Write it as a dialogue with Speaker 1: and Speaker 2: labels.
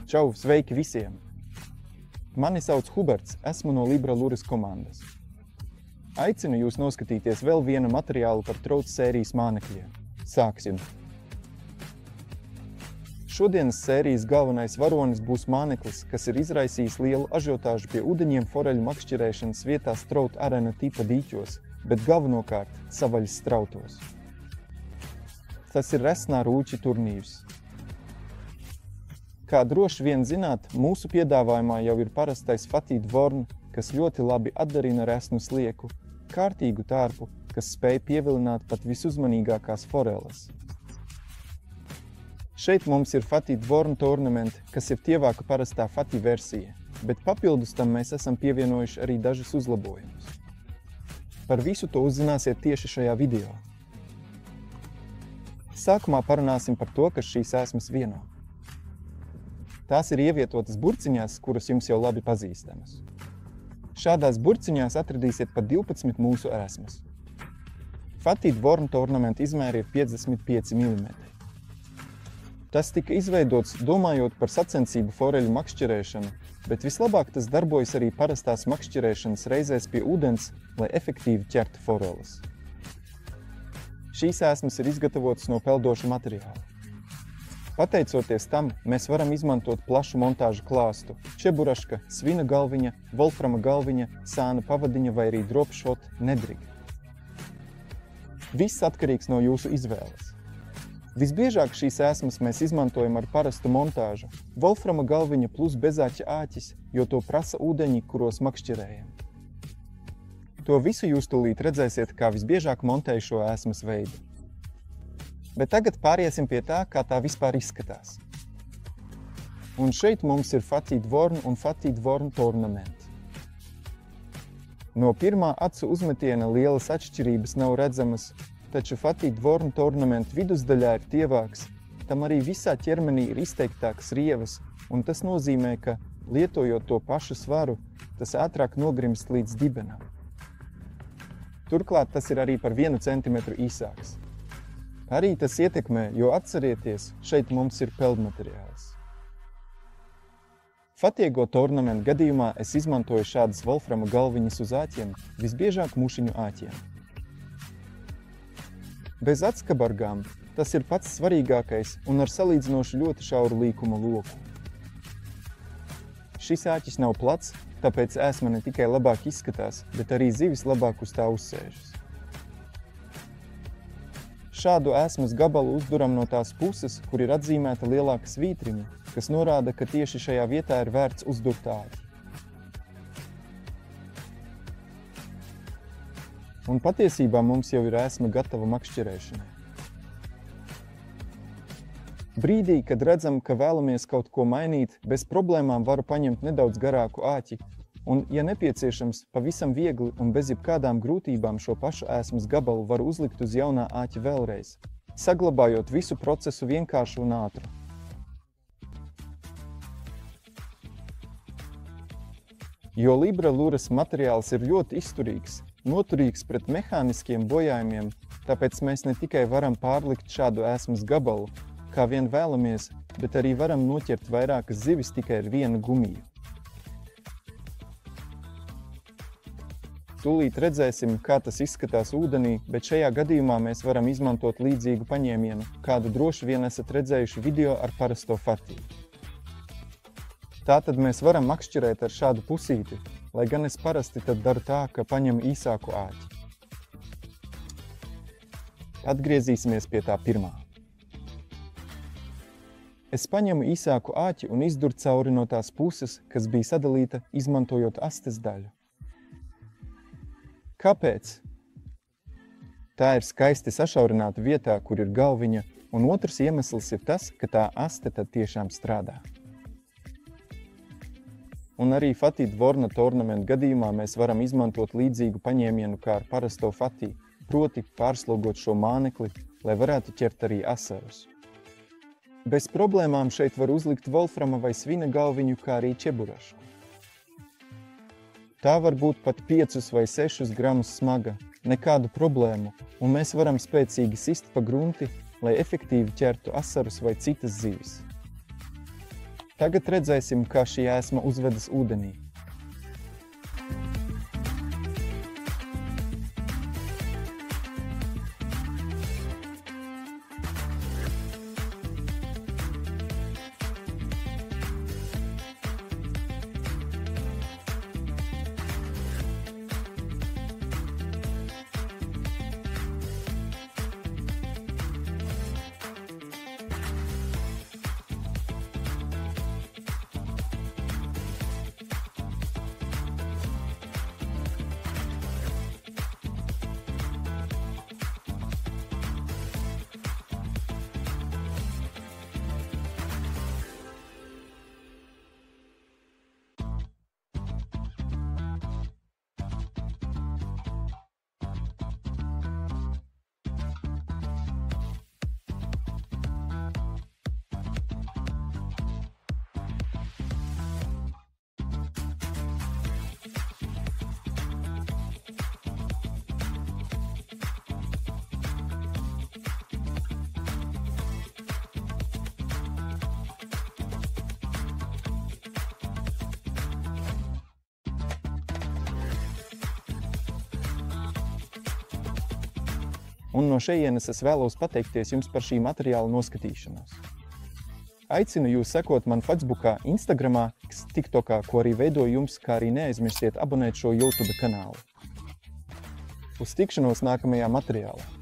Speaker 1: Čau, sveiki visiem! Mani sauc Huberts, esmu no Libra Luras komandas. Aicinu jūs noskatīties vēl vienu materiālu par trauc sērijas mānekļiem. Sāksim! Šodienas sērijas galvenais varonis būs māneklis, kas ir izraisījis lielu ažiotāžu pie ūdeņiem foreļu makšķerēšanas vietās Trout Arena tipa dīķos, bet galvenokārt savaļas strautos. Tas ir resnā rūķa turnīrs. Kā droši vien zināt, mūsu piedāvājumā jau ir parastais Fatī Dvorn, kas ļoti labi atdarina resnu slieku, kārtīgu tārpu, kas spēj pievilināt pat visuzmanīgākās foreles. Šeit mums ir Fatī Dvorn Tournament, kas ir tievāka parastā Fatī versija, bet papildus tam mēs esam pievienojuši arī dažus uzlabojumus. Par visu to uzzināsiet tieši šajā video. Sākumā parunāsim par to, kas šīs ēsmas vieno. Tās ir ievietotas burciņās, kuras jums jau labi pazīstamas. Šādās burciņās atradīsiet pat 12 mūsu ēsmas. Fatī Dvorn Tournament izmēri ir 55 mm. Tas tika izveidots domājot par sacensību foreļu makšķerēšanu, bet vislabāk tas darbojas arī parastās makšķerēšanas reizēs pie ūdens, lai efektīvi ķertu foreles. Šīs ēsmas ir izgatavotas no peldoša materiāla. Pateicoties tam, mēs varam izmantot plašu montāžu klāstu – čeburaška, svina galviņa, volframa galviņa, sāna pavadiņa vai arī dropshot nedriga. Viss atkarīgs no jūsu izvēles. Visbiežāk šīs ēsmas mēs izmantojam ar parastu montāžu – volframa galviņa plus bezāķa āķis, jo to prasa ūdeņi, kuros makšķerējam. To visu jūs tūlīt redzēsiet, kā visbiežāk montēju šo ēsmas veidu. Bet tagad pāriesim pie tā, kā tā vispār izskatās. Un šeit mums ir Fatī Dvorn un Fatī Dvorn Tournament. No pirmā acu uzmetiena lielas atšķirības nav redzamas, taču Fatī Dvorn Tournament vidusdaļā ir tievāks, tam arī visā ķermenī ir izteiktākas rievas, un tas nozīmē, ka, lietojot to pašu svaru, tas ātrāk nogrimst līdz dibenam. Turklāt tas ir arī par 1 centimetru īsāks. Arī tas ietekmē, jo atcerieties, šeit mums ir peldmateriāls. Fatiego Tournament gadījumā es izmantoju šādas volframa galviņas uz āķiem, visbiežāk mušiņu āķiem. Bez atskabargām tas ir pats svarīgākais un ar salīdzinoši ļoti šauru līkuma loku. Šis āķis nav plats, tāpēc ēsma ne tikai labāk izskatās, bet arī zivis labāk uz tā uzsēžas. Šādu ēsmas gabalu uzduram no tās puses, kur ir atzīmēta lielāka svītriņa, kas norāda, ka tieši šajā vietā ir vērts uzdurt āķi. Un patiesībā mums jau ir ēsma gatava makšķerēšanai. Brīdī, kad redzam, ka vēlamies kaut ko mainīt, bez problēmām varu paņemt nedaudz garāku āķi, un, ja nepieciešams, pavisam viegli un bez jebkādām grūtībām šo pašu ēsmas gabalu var uzlikt uz jaunā āķa vēlreiz, saglabājot visu procesu vienkāršu un ātru. Jo Libra Luras materiāls ir ļoti izturīgs, noturīgs pret mehāniskiem bojājumiem, tāpēc mēs ne tikai varam pārlikt šādu ēsmas gabalu, kā vien vēlamies, bet arī varam noķert vairākas zivis tikai ar vienu gumiju. Tūlīt redzēsim, kā tas izskatās ūdenī, bet šajā gadījumā mēs varam izmantot līdzīgu paņēmienu, kādu droši vien esat redzējuši video ar parasto Fatī. Tātad mēs varam makšķerēt ar šādu pusīti, lai gan es parasti tad daru tā, ka paņemu īsāku āķi. Atgriezīsimies pie tā pirmā. Es paņemu īsāku āķi un izduru cauri no tās puses, kas bija sadalīta, izmantojot astes daļu. Kāpēc? Tā ir skaisti sašaurināta vietā, kur ir galviņa, un otrs iemesls ir tas, ka tā aste tad tiešām strādā. Un arī Fatī Dvorna Tournament gadījumā mēs varam izmantot līdzīgu paņēmienu kā ar parasto Fatī, proti pārslogot šo mānekli, lai varētu ķert arī asarus. Bez problēmām šeit var uzlikt volframa vai svina galviņu, kā arī čeburašku. Tā var būt pat 5 vai 6 gramus smaga, nekādu problēmu, un mēs varam spēcīgi sist pa grunti, lai efektīvi ķertu asarus vai citas zivis. Tagad redzēsim, kā šī ēsma uzvedas ūdenī. Un no šejienes es vēlos pateikties jums par šī materiāla noskatīšanos. Aicinu jūs sekot man Facebookā, Instagramā, TikTokā, ko arī veidoju jums, kā arī neaizmirstiet abonēt šo YouTube kanālu. Uz tikšanos nākamajā materiālā!